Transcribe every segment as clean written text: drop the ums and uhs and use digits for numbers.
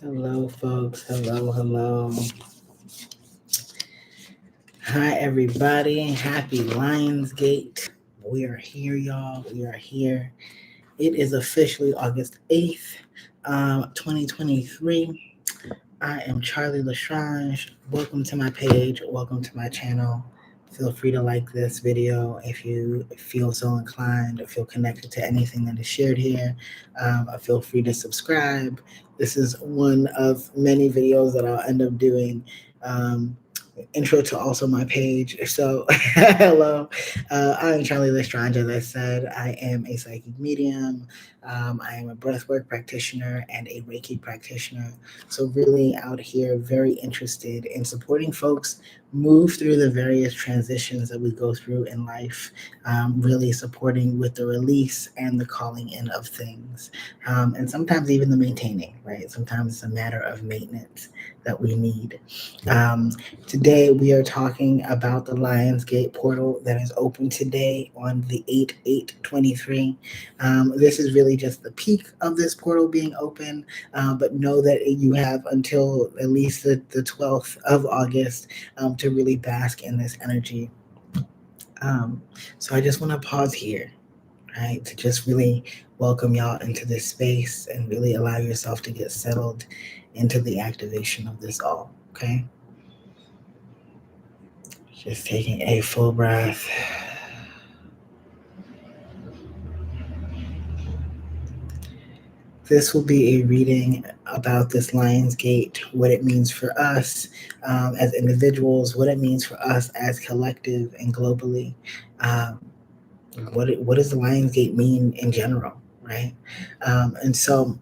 Hello, folks. Hello, hello. Hi, everybody. Happy Lionsgate. We are here, y'all. We are here. It is officially August 8th, 2023. I am Charlie Lestrange. Welcome to my page. Welcome to my channel. Feel free to like this video if you feel so inclined or feel connected to anything that is shared here. Feel free to subscribe. This is one of many videos that I'll end up doing. Intro to also my page. So, hello. I'm Charlie Lestrange. As I said, I am a psychic medium. I am a breathwork practitioner and a Reiki practitioner. So, really out here, very interested in supporting folks move through the various transitions that we go through in life, really supporting with the release and the calling in of things. And sometimes even the maintaining, right? Sometimes it's a matter of maintenance that we need. Um, Today, we are talking about the Lionsgate portal that is open today on the 8/8/23. This is really just the peak of this portal being open, but know that you have until at least the 12th of August to really bask in this energy. Um, so I just want to pause here, right, to just really welcome y'all into this space and really allow yourself to get settled into the activation of this all, okay? Just taking a full breath. This will be a reading about this Lion's Gate, what it means for us as individuals, what it means for us as collective and globally. Um, what does the Lion's Gate mean in general, right? And so,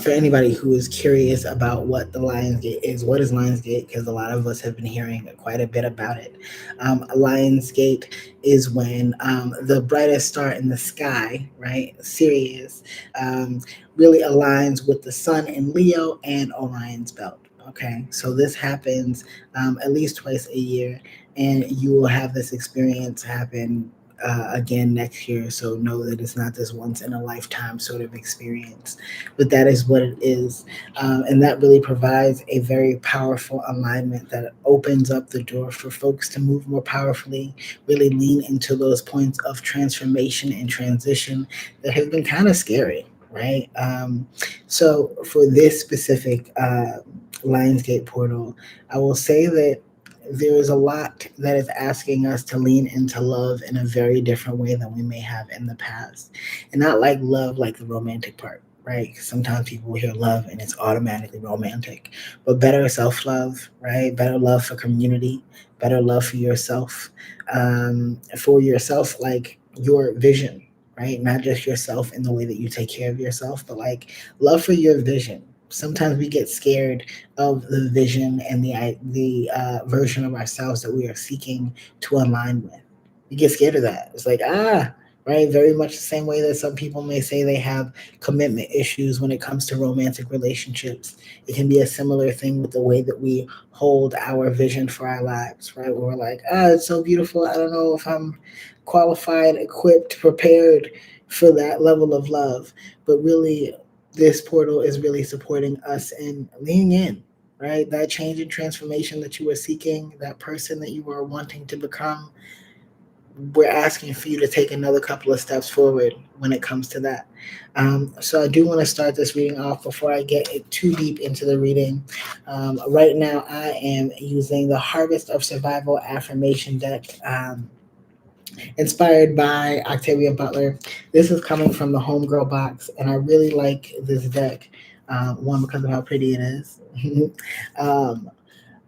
for anybody who is curious about what the Lionsgate is, what is Lionsgate? Because a lot of us have been hearing quite a bit about it. Lionsgate is when the brightest star in the sky, right, Sirius, really aligns with the sun in Leo and Orion's belt. Okay, so this happens at least twice a year, and you will have this experience happen again next year. So know that it's not this once in a lifetime sort of experience, but that is what it is. And that really provides a very powerful alignment that opens up the door for folks to move more powerfully, really lean into those points of transformation and transition that have been kind of scary, right? So for this specific Lionsgate portal, I will say that there is a lot that is asking us to lean into love in a very different way than we may have in the past. And not like love like the romantic part, right? 'Cause sometimes people hear love and it's automatically romantic, but better self love, right? Better love for community, better love for yourself, like your vision, right? Not just yourself in the way that you take care of yourself, but like love for your vision. Sometimes we get scared of the vision and the version of ourselves that we are seeking to align with. We get scared of that. It's like, right? Very much the same way that some people may say they have commitment issues when it comes to romantic relationships. It can be a similar thing with the way that we hold our vision for our lives, right? Where we're like, it's so beautiful. I don't know if I'm qualified, equipped, prepared for that level of love. But really, this portal is really supporting us in leaning in, right? That change and transformation that you were seeking, that person that you were wanting to become, we're asking for you to take another couple of steps forward when it comes to that. So I do want to start this reading off before I get too deep into the reading. Right now, I am using the Harvest of Survival affirmation deck. Inspired by Octavia Butler. This is coming from the Homegirl box, and I really like this deck. One, because of how pretty it is. um,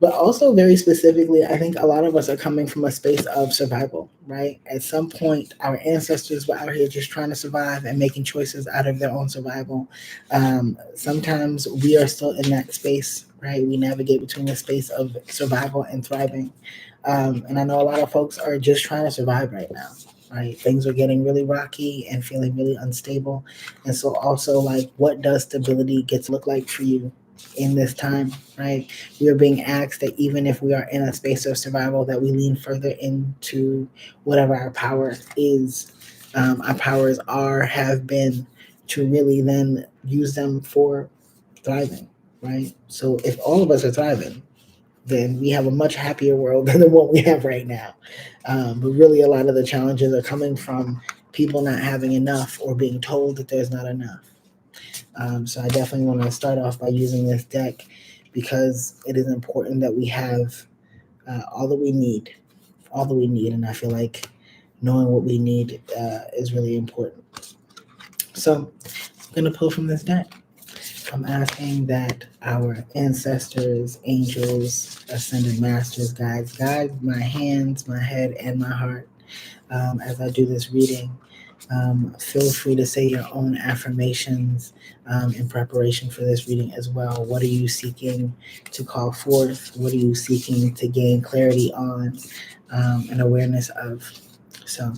but also, very specifically, I think a lot of us are coming from a space of survival, right? At some point, our ancestors were out here just trying to survive and making choices out of their own survival. Sometimes we are still in that space, right? We navigate between the space of survival and thriving. And I know a lot of folks are just trying to survive right now, right? Things are getting really rocky and feeling really unstable. And so, also, like, what does stability get to look like for you in this time, right? We are being asked that even if we are in a space of survival, that we lean further into whatever our power is. Our powers have been, to really then use them for thriving, right? So if all of us are thriving, then we have a much happier world than the one we have right now. But really, a lot of the challenges are coming from people not having enough or being told that there's not enough. So I definitely want to start off by using this deck because it is important that we have all that we need, all that we need, and I feel like knowing what we need is really important. So I'm going to pull from this deck. I'm asking that our ancestors, angels, ascended masters, guides, guide my hands, my head, and my heart as I do this reading. Feel free to say your own affirmations in preparation for this reading as well. What are you seeking to call forth? What are you seeking to gain clarity on and awareness of? So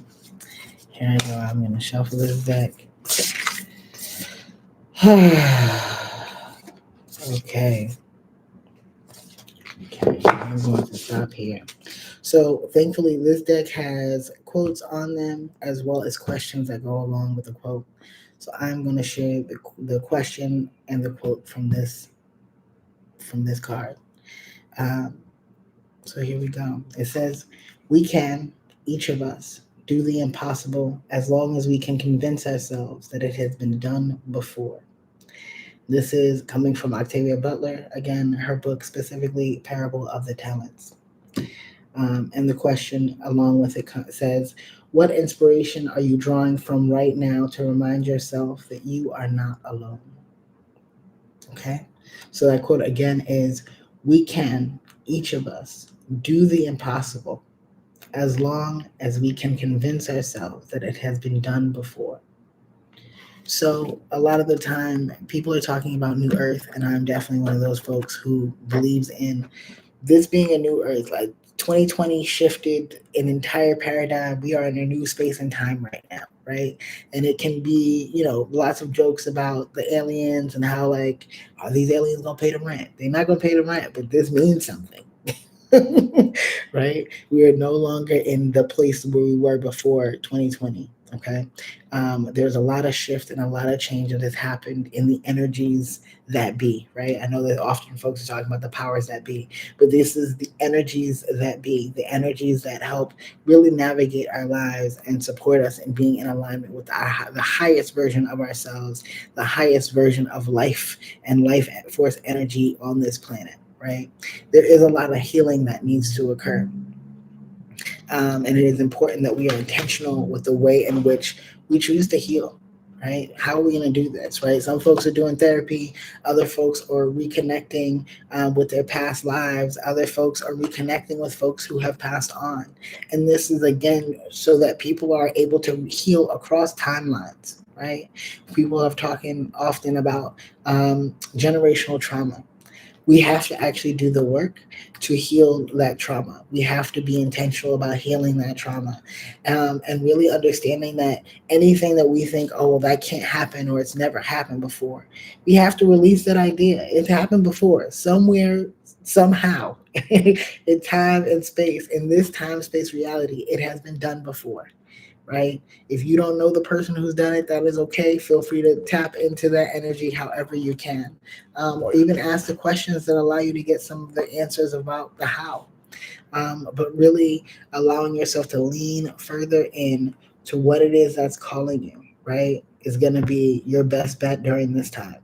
here I go. I'm going to shuffle this deck. Okay. Okay, I'm going to stop here. So thankfully, this deck has quotes on them as well as questions that go along with the quote. So I'm going to share the question and the quote from this card. Um, so here we go. It says, "We can, each of us, do the impossible as long as we can convince ourselves that it has been done before." This is coming from Octavia Butler. Again, her book specifically, Parable of the Talents. And the question along with it says, "What inspiration are you drawing from right now to remind yourself that you are not alone?" Okay. So that quote again is, "We can, each of us, do the impossible as long as we can convince ourselves that it has been done before." So a lot of the time, people are talking about New Earth, and I'm definitely one of those folks who believes in this being a new earth. Like 2020 shifted an entire paradigm. We are in a new space and time right now, right? And it can be, lots of jokes about the aliens and how, like, are these aliens gonna pay the rent? They're not gonna pay the rent, but this means something. Right? We are no longer in the place where we were before 2020. Okay. There's a lot of shift and a lot of change that has happened in the energies that be, right? I know that often folks are talking about the powers that be, but this is the energies that be, the energies that help really navigate our lives and support us in being in alignment with the highest version of ourselves, the highest version of life and life force energy on this planet, right? There is a lot of healing that needs to occur. And it is important that we are intentional with the way in which we choose to heal, right? How are we going to do this, right? Some folks are doing therapy, other folks are reconnecting with their past lives, other folks are reconnecting with folks who have passed on. And this is, again, so that people are able to heal across timelines, right? People have talking often about generational trauma. We have to actually do the work to heal that trauma. We have to be intentional about healing that trauma, and really understanding that anything that we think, oh, well, that can't happen or it's never happened before, we have to release that idea. It's happened before, somewhere, somehow, in time and space, in this time space reality, it has been done before. Right? If you don't know the person who's done it, that is okay. Feel free to tap into that energy however you can, or even ask the questions that allow you to get some of the answers about the how. But really allowing yourself to lean further in to what it is that's calling you, right, is going to be your best bet during this time.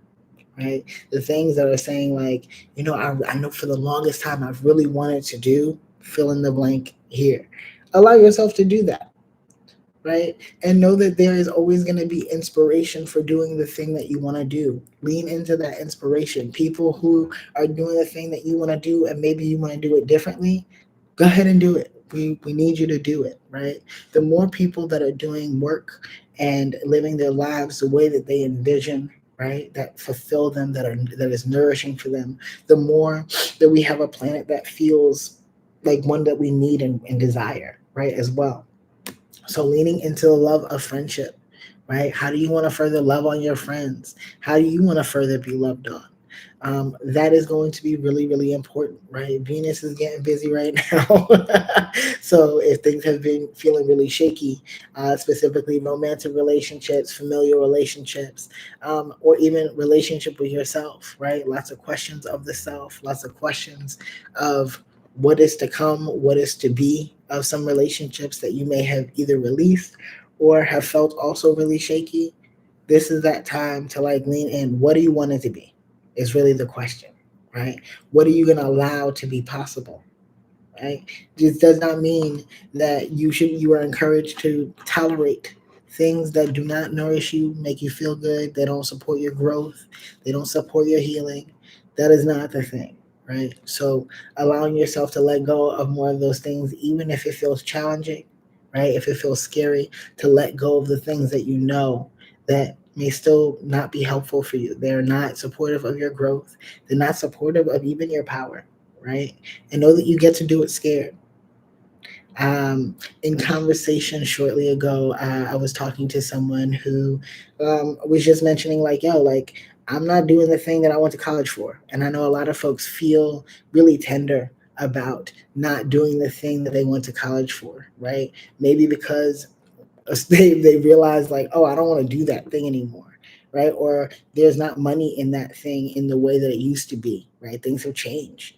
Right? The things that are saying, like, I know for the longest time I've really wanted to do, fill in the blank here. Allow yourself to do that, right? And know that there is always going to be inspiration for doing the thing that you want to do. Lean into that inspiration. People who are doing the thing that you want to do and maybe you want to do it differently, go ahead and do it. We need you to do it, right? The more people that are doing work and living their lives the way that they envision, right, that fulfill them, that is nourishing for them, the more that we have a planet that feels like one that we need and desire, right, as well. So leaning into the love of friendship, right? How do you want to further love on your friends? How do you want to further be loved on? That is going to be really, really important, right? Venus is getting busy right now. So if things have been feeling really shaky, specifically romantic relationships, familial relationships, or even relationship with yourself, right? Lots of questions of the self, lots of questions of what is to come, what is to be of some relationships that you may have either released or have felt also really shaky. This is that time to like lean in. What do you want it to be? Is really the question, right? What are you going to allow to be possible? Right? This does not mean that you are encouraged to tolerate things that do not nourish you, make you feel good, they don't support your growth, they don't support your healing. That is not the thing, right? So allowing yourself to let go of more of those things, even if it feels challenging, right? If it feels scary, to let go of the things that you know that may still not be helpful for you. They're not supportive of your growth. They're not supportive of even your power, right? And know that you get to do it scared. In conversation shortly ago, I was talking to someone who was just mentioning, like, yo, like, I'm not doing the thing that I went to college for. And I know a lot of folks feel really tender about not doing the thing that they went to college for, right? Maybe because they realize, like, oh, I don't want to do that thing anymore, right? Or there's not money in that thing in the way that it used to be, right? Things have changed,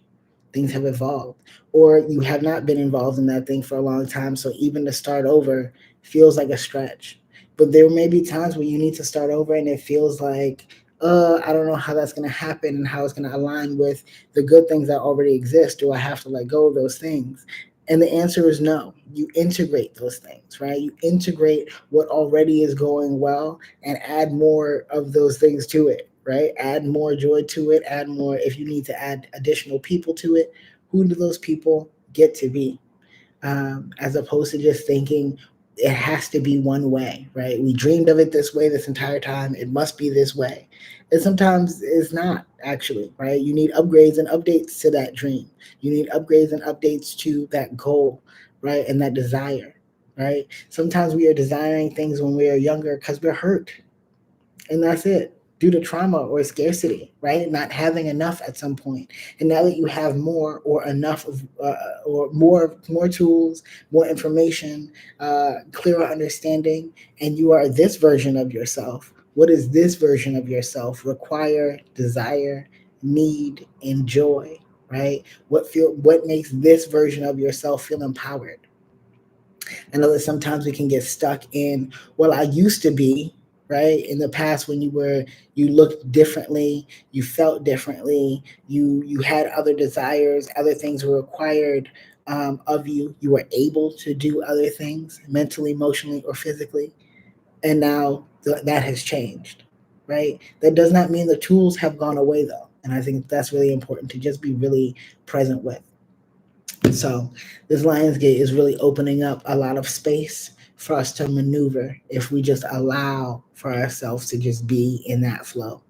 things have evolved, or you have not been involved in that thing for a long time, so even to start over feels like a stretch. But there may be times where you need to start over and it feels like, I don't know how that's going to happen and how it's going to align with the good things that already exist. Do I have to let go of those things? And the answer is no. You integrate those things, right? You integrate what already is going well and add more of those things to it, right? Add more joy to it, add more. If you need to add additional people to it, who do those people get to be? As opposed to just thinking it has to be one way, right? We dreamed of it this way this entire time. It must be this way. And sometimes it's not actually, right? You need upgrades and updates to that dream. You need upgrades and updates to that goal, right? And that desire, right? Sometimes we are desiring things when we are younger because we're hurt, and that's it, due to trauma or scarcity, right? Not having enough at some point. And now that you have more or enough of, or more tools, more information, clearer understanding, and you are this version of yourself. What does this version of yourself require, desire, need, enjoy, right? What makes this version of yourself feel empowered? I know that sometimes we can get stuck in, well, I used to be, right? In the past, when you looked differently, you felt differently, you had other desires, other things were required of you. You were able to do other things mentally, emotionally, or physically. And now that has changed, right? That does not mean the tools have gone away, though. And I think that's really important to just be really present with. So this Lionsgate is really opening up a lot of space for us to maneuver if we just allow for ourselves to just be in that flow,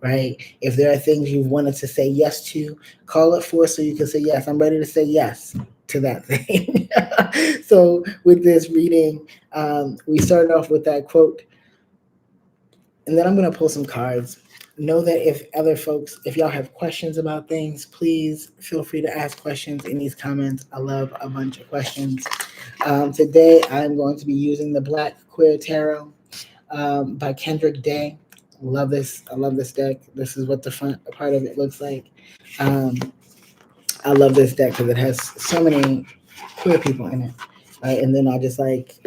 right? If there are things you've wanted to say yes to, call it forth so you can say yes. I'm ready to say yes to that thing. So with this reading, we started off with that quote, and then I'm going to pull some cards. Know that if y'all have questions about things, please feel free to ask questions in these comments. I love a bunch of questions. Today, I'm going to be using the Black Queer Tarot by Kendrick Day. Love this. I love this deck. This is what the front part of it looks like. Um, I love this deck because it has so many queer people in it. Right? And then I just like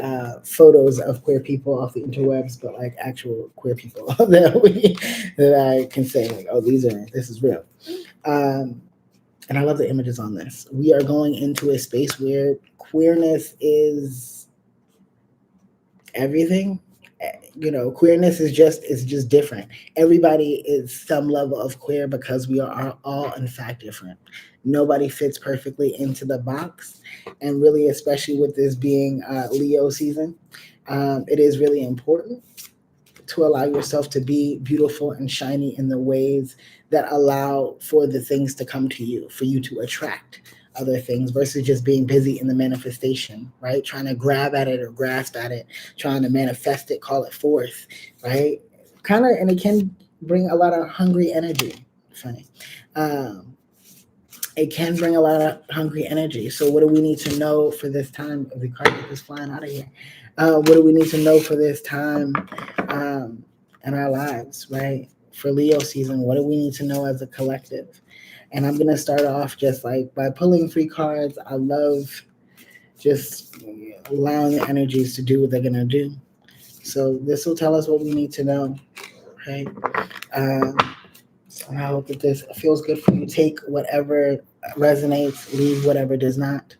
photos of queer people off the interwebs, but like actual queer people that I can say, like, oh, this is real. Um, and I love the images on this. We are going into a space where queerness is everything. Queerness is just different. Everybody is some level of queer because we are all in fact different. Nobody fits perfectly into the box, and really, especially with this being Leo season, it is really important to allow yourself to be beautiful and shiny in the ways that allow for the things to come to you, for you to attract other things versus just being busy in the manifestation, right? Trying to grab at it or grasp at it, trying to manifest it, call it forth, right? And it can bring a lot of hungry energy funny. It can bring a lot of hungry energy. So what do we need to know for this time? The card is flying out of here. What do we need to know for this time in our lives, right? For Leo season, what do we need to know as a collective? And I'm gonna start off just like by pulling 3 cards. I love just allowing the energies to do what they're gonna do. So this will tell us what we need to know, right? And I hope that this feels good for you. Take whatever resonates, leave whatever does not.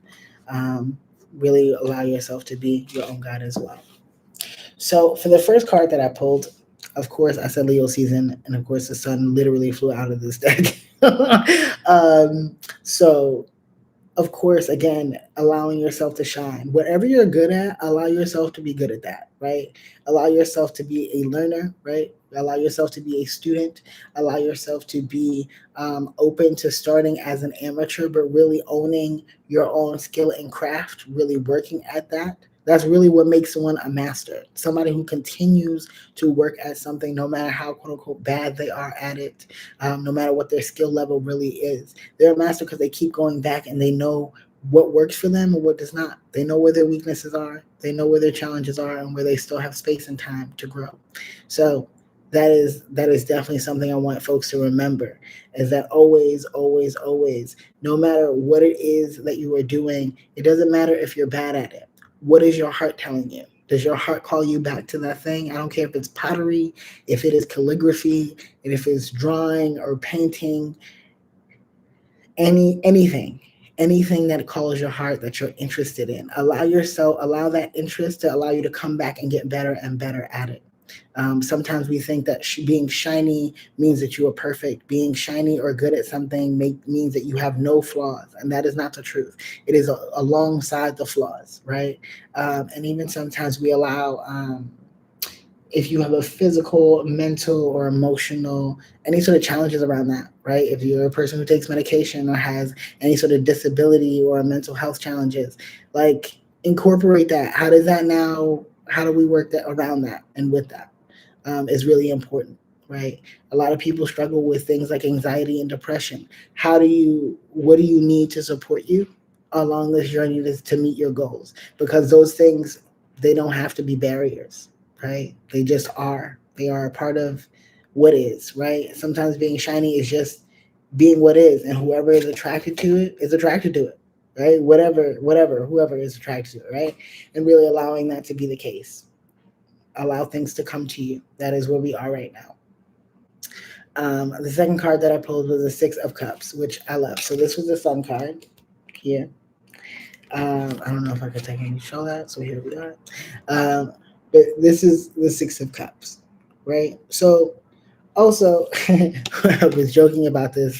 Really allow yourself to be your own guide as well. So for the first card that I pulled, of course, I said Leo season, and of course, the sun literally flew out of this deck. So of course, again, allowing yourself to shine. Whatever you're good at, allow yourself to be good at that, right? Allow yourself to be a learner, right? Allow yourself to be a student. Allow yourself to be open to starting as an amateur, but really owning your own skill and craft, really working at that. That's really what makes someone a master. Somebody who continues to work at something, no matter how quote unquote bad they are at it, no matter what their skill level really is. They're a master because they keep going back and they know what works for them and what does not. They know where their weaknesses are. They know where their challenges are and where they still have space and time to grow. So that is definitely something I want folks to remember, is that always, always, always, no matter what it is that you are doing, it doesn't matter if you're bad at it. What is your heart telling you? Does your heart call you back to that thing? I don't care if it's pottery, if it is calligraphy, and if it's drawing or painting, anything that calls your heart that you're interested in. Allow that interest to allow you to come back and get better and better at it. Sometimes we think that being shiny means that you are perfect. Being shiny or good at something means that you have no flaws, and that is not the truth. It is alongside the flaws, right? And even sometimes we allow, if you have a physical, mental, or emotional, any sort of challenges around that, right? If you're a person who takes medication or has any sort of disability or mental health challenges, like incorporate that. How do we work that around that and with that? Is really important, right? A lot of people struggle with things like anxiety and depression. What do you need to support you along this journey to meet your goals? Because those things, they don't have to be barriers, right? They just are. They are a part of what is, right? Sometimes being shiny is just being what is, and whoever is attracted to it is attracted to it, right? Whoever is attracted to it, right? And really allowing that to be the case. Allow things to come to you. That is where we are right now. The second card that I pulled was the 6 of Cups, which I love. So this was the Sun card here. I don't know if I could technically show that. So here we are. But this is the 6 of Cups, right? So also, I was joking about this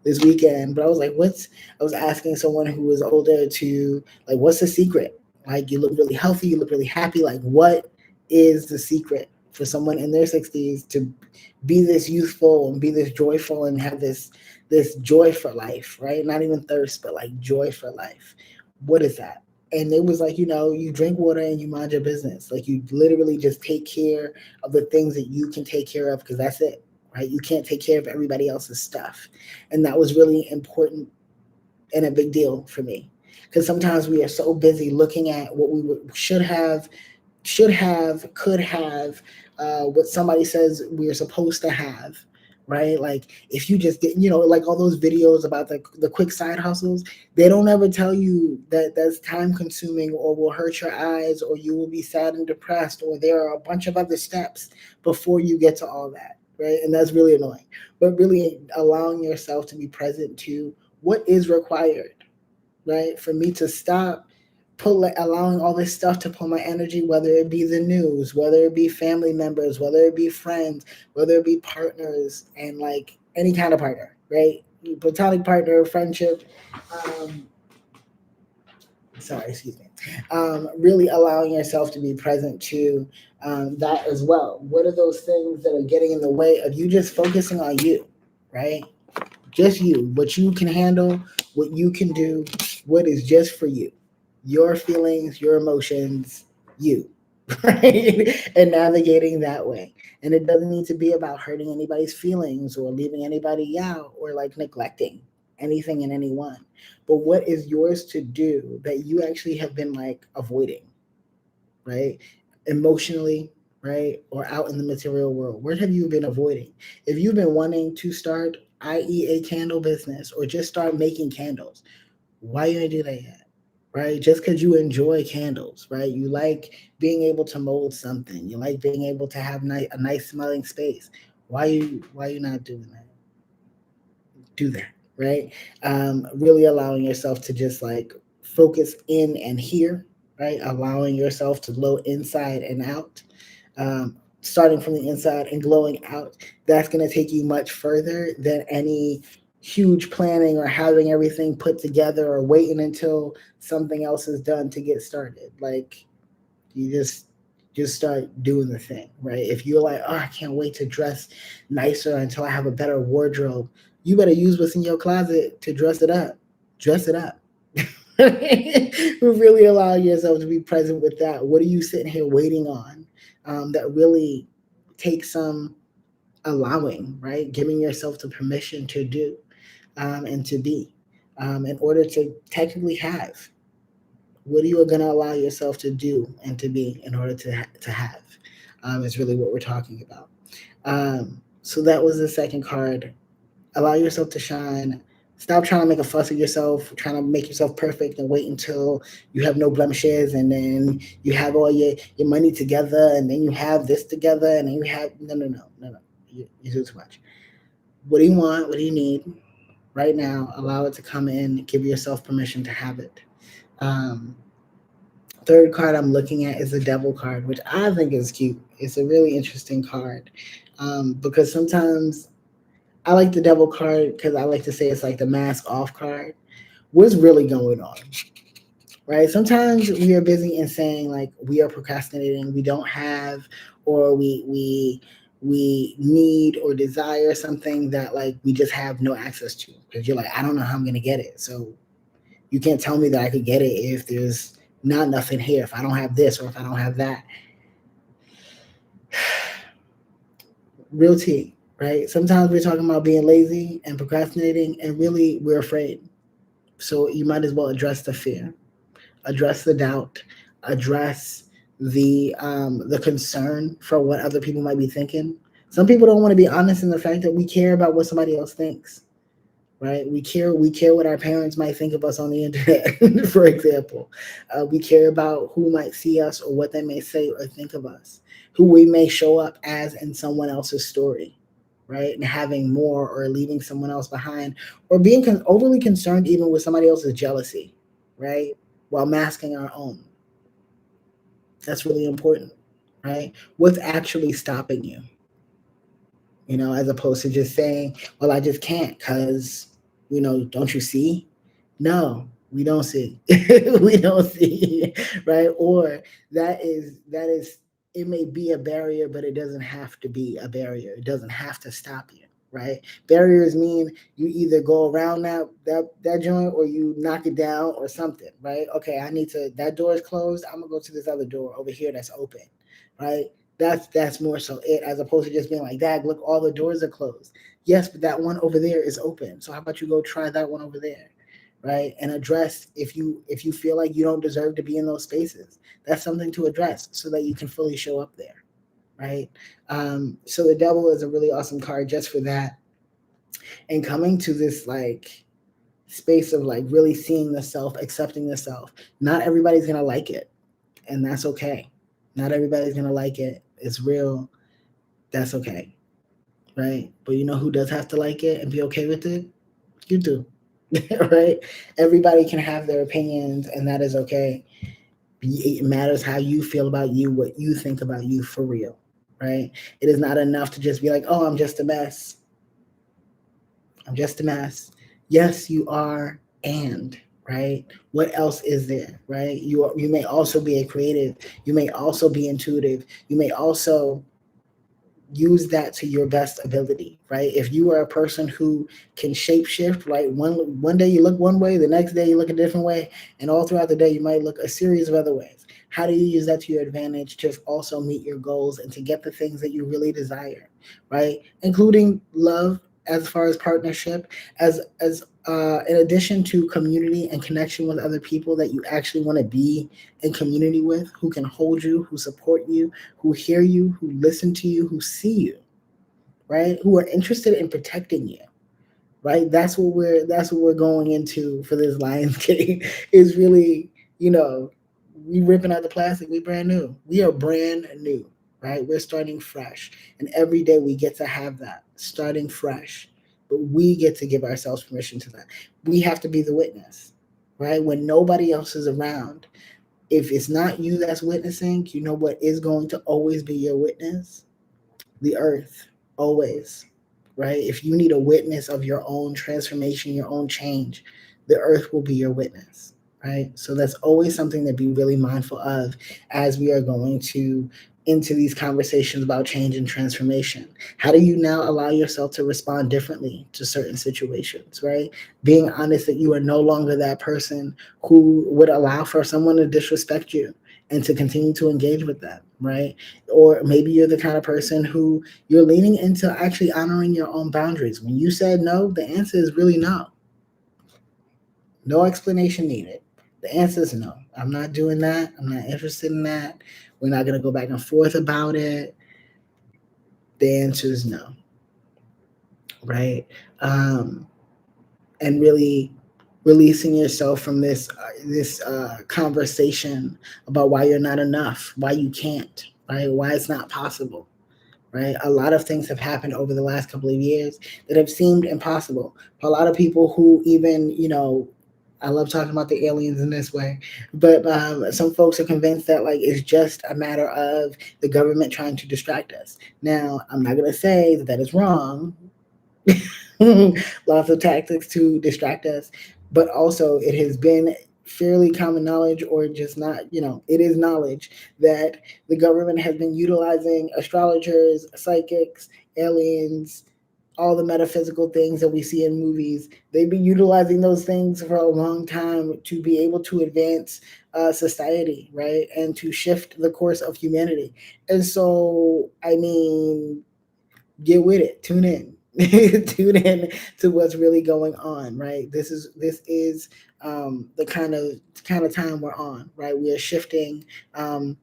this weekend, but I was like, I was asking someone who was older to, like, what's the secret? Like, you look really healthy, you look really happy. Like, what is the secret for someone in their 60s to be this youthful and be this joyful and have this joy for life, right? Not even thirst, but like joy for life. What is that? And it was like, you drink water and you mind your business. Like, you literally just take care of the things that you can take care of, because that's it, right? You can't take care of everybody else's stuff. And that was really important and a big deal for me, because sometimes we are so busy looking at what we should have, could have, what somebody says we're supposed to have, right? Like, if you just get, like all those videos about the quick side hustles, they don't ever tell you that that's time consuming or will hurt your eyes or you will be sad and depressed, or there are a bunch of other steps before you get to all that, right? And that's really annoying. But really allowing yourself to be present to what is required, right? For me to stop allowing all this stuff to pull my energy, whether it be the news, whether it be family members, whether it be friends, whether it be partners, and like any kind of partner, right? Platonic partner, friendship. Excuse me. Really allowing yourself to be present to that as well. What are those things that are getting in the way of you just focusing on you, right? Just you, what you can handle, what you can do, what is just for you, your feelings, your emotions, you. right? And navigating that way. And it doesn't need to be about hurting anybody's feelings or leaving anybody out or like neglecting anything and anyone. But what is yours to do that you actually have been like avoiding, right? Emotionally, right? Or out in the material world. What have you been avoiding? If you've been wanting to start, i.e., a candle business or just start making candles, why you ain't do that yet? Right? Just because you enjoy candles, right? You like being able to mold something. You like being able to have a nice smelling space. Why you not doing that? Do that, right? Really allowing yourself to just like focus in and here, right? Allowing yourself to glow inside and out, starting from the inside and glowing out. That's going to take you much further than any huge planning or having everything put together or waiting until something else is done to get started. Like you just start doing the thing, right? If you're like, oh, I can't wait to dress nicer until I have a better wardrobe, you better use what's in your closet to dress it up. Dress it up. Really allow yourself to be present with that. What are you sitting here waiting on? That really takes some allowing, right? Giving yourself the permission to do and to be in order to technically have. What are you going to allow yourself to do and to be in order to have? Is really what we're talking about. So that was the second card. Allow yourself to shine. Stop trying to make a fuss of yourself, trying to make yourself perfect and wait until you have no blemishes and then you have all your money together and then you have this together and then you have no. You do too much. What do you want? What do you need right now? Allow it to come in. Give yourself permission to have it. Um, Third card I'm looking at is the Devil card, which I think is cute. It's a really interesting card because sometimes I like the Devil card because I like to say it's like the mask off card. What's really going on, right? Sometimes we are busy in saying like we are procrastinating, we don't have, or we need or desire something that like we just have no access to because you're like, I don't know how I'm gonna get it, so you can't tell me that I could get it if there's not nothing here, if I don't have this or if I don't have that. Real tea, right? Sometimes we're talking about being lazy and procrastinating, and really we're afraid. So you might as well address the fear, address the doubt, address the concern for what other people might be thinking. Some people don't want to be honest in the fact that we care about what somebody else thinks, right? We care what our parents might think of us on the internet, for example. We care about who might see us or what they may say or think of us, who we may show up as in someone else's story, right? And having more or leaving someone else behind or being overly concerned even with somebody else's jealousy, right? While masking our own. That's really important, right? What's actually stopping you? As opposed to just saying, well, I just can't because, don't you see? No, we don't see. We don't see, right? Or that is it may be a barrier, but it doesn't have to be a barrier. It doesn't have to stop you, right? Barriers mean you either go around that joint or you knock it down or something, right? Okay, that door is closed. I'm gonna go to this other door over here that's open, right? That's more so it, as opposed to just being like, Dad, look, all the doors are closed. Yes, but that one over there is open. So how about you go try that one over there? Right? And address if you feel like you don't deserve to be in those spaces. That's something to address so that you can fully show up there. Right? So the Devil is a really awesome card just for that. And coming to this like space of like really seeing the self, accepting the self. Not everybody's gonna like it, and that's okay. Not everybody's gonna like it. It's real. That's okay. Right? But you know who does have to like it and be okay with it? You do. Right? Everybody can have their opinions, and that is okay. It matters how you feel about you, what you think about you for real. Right? It is not enough to just be like, oh, I'm just a mess. I'm just a mess. Yes, you are, and right? What else is there, right? You may also be a creative. You may also be intuitive. You may also use that to your best ability, right? If you are a person who can shape shift, right? One day you look one way, the next day you look a different way, and all throughout the day you might look a series of other ways. How do you use that to your advantage to also meet your goals and to get the things that you really desire, right? Including love, as far as partnership, as in addition to community and connection with other people that you actually want to be in community with, who can hold you, who support you, who hear you, who listen to you, who see you, right? Who are interested in protecting you, right? That's what we're going into for this Lionsgate is really, you know, we ripping out the plastic, we brand new. We are brand new, right? We're starting fresh. And every day we get to have that, starting fresh. But we get to give ourselves permission to that. We have to be the witness, right? When nobody else is around. If it's not you that's witnessing, you know what is going to always be your witness? The earth, always, right? If you need a witness of your own transformation, your own change, the earth will be your witness, right? So that's always something to be really mindful of as we are going to into these conversations about change and transformation. How do you now allow yourself to respond differently to certain situations, right? Being honest that you are no longer that person who would allow for someone to disrespect you and to continue to engage with them, right? Or maybe you're the kind of person who you're leaning into actually honoring your own boundaries. When you said no, the answer is really no. No explanation needed. The answer is no. I'm not doing that. I'm not interested in that. We're not going to go back and forth about it. The answer is no, right? Um, and really releasing yourself from this conversation about why you're not enough, why you can't, right? Why it's not possible, right? A lot of things have happened over the last couple of years that have seemed impossible. For a lot of people who even, I love talking about the aliens in this way, but some folks are convinced that like it's just a matter of the government trying to distract us. Now, I'm not going to say that that is wrong. Lots of tactics to distract us, but also it has been fairly common knowledge, or just not, it is knowledge that the government has been utilizing astrologers, psychics, aliens, all the metaphysical things that we see in movies. They've been utilizing those things for a long time to be able to advance society, right? And to shift the course of humanity. And so, I mean, get with it. Tune in. Tune in to what's really going on, right? This is the kind of time we're on, right? We are shifting the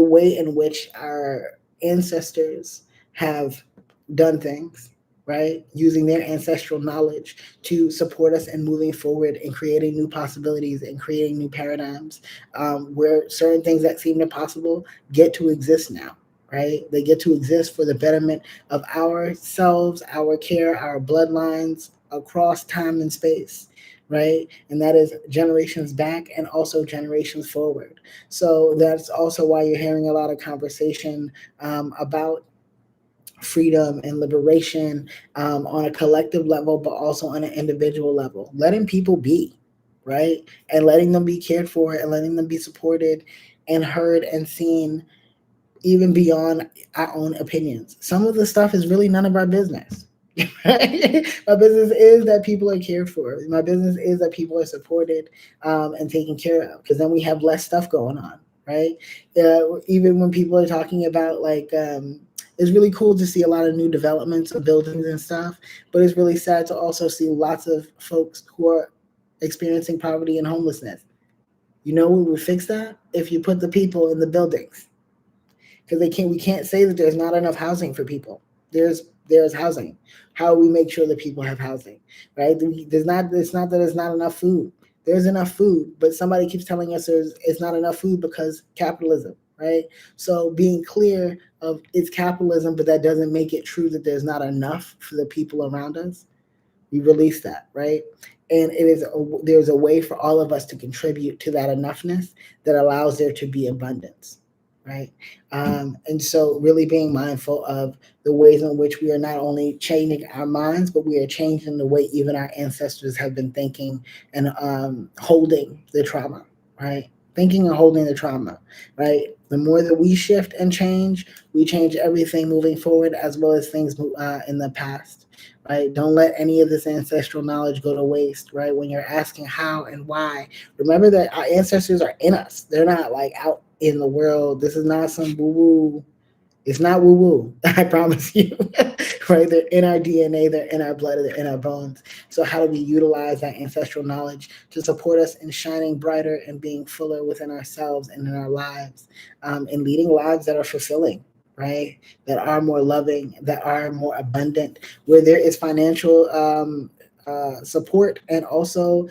way in which our ancestors have done things, right? Using their ancestral knowledge to support us in moving forward and creating new possibilities and creating new paradigms, where certain things that seemed impossible get to exist now, right? They get to exist for the betterment of ourselves, our care, our bloodlines across time and space, right? And that is generations back and also generations forward. So that's also why you're hearing a lot of conversation about freedom and liberation on a collective level, but also on an individual level. Letting people be, right? And letting them be cared for and letting them be supported and heard and seen even beyond our own opinions. Some of the stuff is really none of our business. My business is that people are cared for. My business is that people are supported and taken care of, because then we have less stuff going on, right? Even when people are talking about it's really cool to see a lot of new developments of buildings and stuff, but it's really sad to also see lots of folks who are experiencing poverty and homelessness. You know, we would fix that if you put the people in the buildings, because we can't say that there's not enough housing for people. There's housing. How do we make sure that people have housing, right? There's not It's not that there's not enough food. There's enough food, but somebody keeps telling us it's not enough food because capitalism, right? So being clear of it's capitalism, but that doesn't make it true that there's not enough for the people around us. We release that, right? And there's a way for all of us to contribute to that enoughness that allows there to be abundance, right? And so really being mindful of the ways in which we are not only changing our minds, but we are changing the way even our ancestors have been thinking and holding the trauma, right? thinking and holding the trauma, right? The more that we shift and change, we change everything moving forward as well as things in the past, right? Don't let any of this ancestral knowledge go to waste, right? When you're asking how and why, remember that our ancestors are in us. They're not like out in the world. This is not some woo woo. It's not woo woo. I promise you. Right? They're in our DNA, they're in our blood, they're in our bones. So, how do we utilize that ancestral knowledge to support us in shining brighter and being fuller within ourselves and in our lives, and leading lives that are fulfilling, right? That are more loving, that are more abundant, where there is financial support and also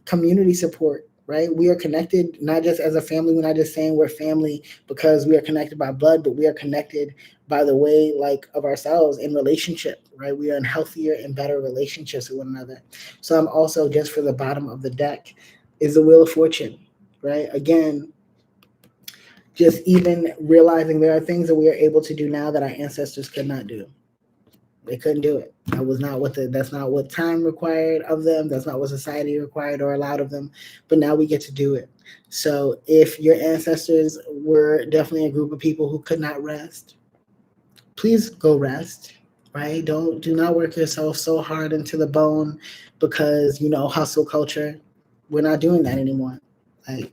community support, right? We are connected not just as a family. We're not just saying we're family because we are connected by blood, but we are connected by the way like of ourselves in relationship, right? We are in healthier and better relationships with one another. So I'm also just for the bottom of the deck is the Wheel of Fortune, right? Again, just even realizing there are things that we are able to do now that our ancestors could not do. They couldn't do it. That's not what time required of them. That's not what society required or allowed of them. But now we get to do it. So if your ancestors were definitely a group of people who could not rest, please go rest. Right? Do not work yourself so hard into the bone because hustle culture. We're not doing that anymore. Like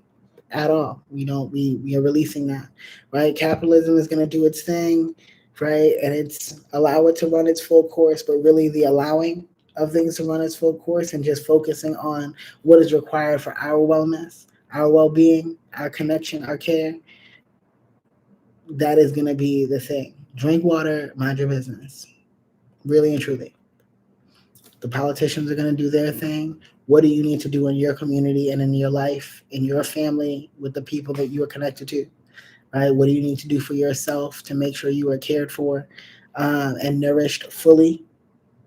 at all. We are releasing that, right? Capitalism is going to do its thing, right? And it's allow it to run its full course, but really the allowing of things to run its full course and just focusing on what is required for our wellness, our well-being, our connection, our care, that is going to be the thing. Drink water, mind your business. Really and truly. The politicians are going to do their thing. What do you need to do in your community and in your life, in your family, with the people that you are connected to? Right? What do you need to do for yourself to make sure you are cared for and nourished fully?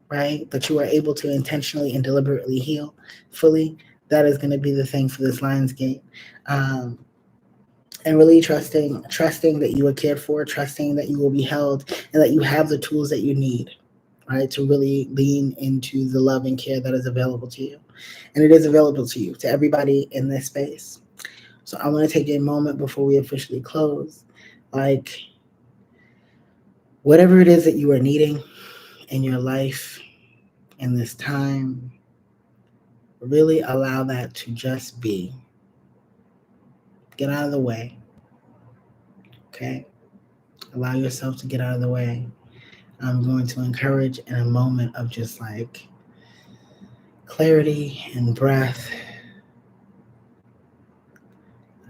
Right? That you are able to intentionally and deliberately heal fully. That is going to be the thing for this Lionsgate. And really trusting that you are cared for, trusting that you will be held, and that you have the tools that you need, right, to really lean into the love and care that is available to you. And it is available to you, to everybody in this space. So I want to take a moment before we officially close. Like, whatever it is that you are needing in your life in this time, really allow that to just be. Get out of the way. Okay? Allow yourself to get out of the way. I'm going to encourage in a moment of just like clarity and breath.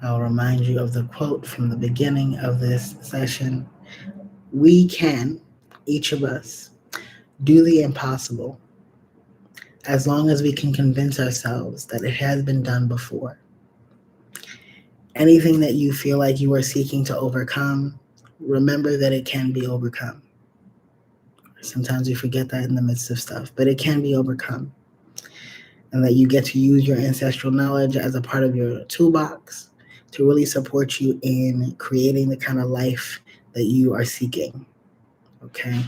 I'll remind you of the quote from the beginning of this session. We can, each of us, do the impossible as long as we can convince ourselves that it has been done before. Anything that you feel like you are seeking to overcome, remember that it can be overcome. Sometimes we forget that in the midst of stuff, but it can be overcome. And that you get to use your ancestral knowledge as a part of your toolbox to really support you in creating the kind of life that you are seeking. Okay?